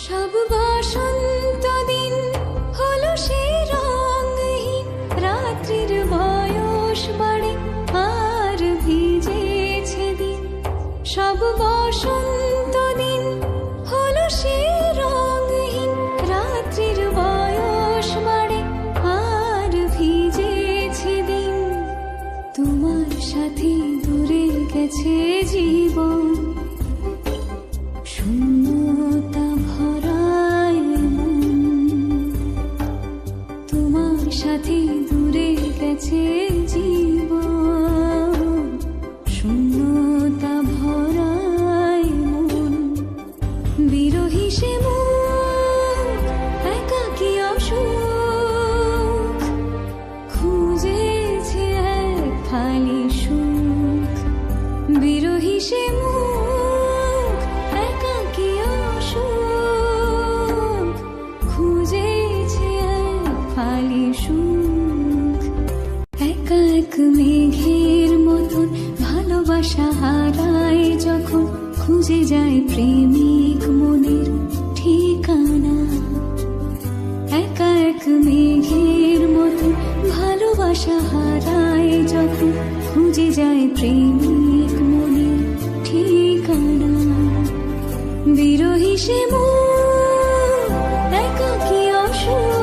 সব বসন্ত দিন হলো সে রঙহীন, রাত্রির বয়স বাড়ে আর ভিজেছে দিন। সব বসন্ত দিন হলো সে রঙহীন, রাত্রির বয়স বাড়ে আর ভিজেছে দিন। তোমার সাথে দূরে গেছে জীবন, শূন্যতা ভরায় মন। তোমার সাথে দূরে গেছে জীবন, শূন্যতা ভরায় মন। বিরহী সে মুখ, একাকী অসুখ, খুঁজেছে এক ফালি সুখ। বিরহী সে মুখ, একাকী অসুখ, খুঁজেছে এক ফালি সুখ। একা এক মেঘের মতন ভালোবাসা হারায় যখন, খুঁজে যায় প্রেমিক মনের ঠিকানা। একা এক মেঘের মতন ভালোবাসা হারায় যখন, খুঁজে যায় প্রেমিক মনের ঠিকানা। বিরহী সে মুখ, একাকী অসুখ,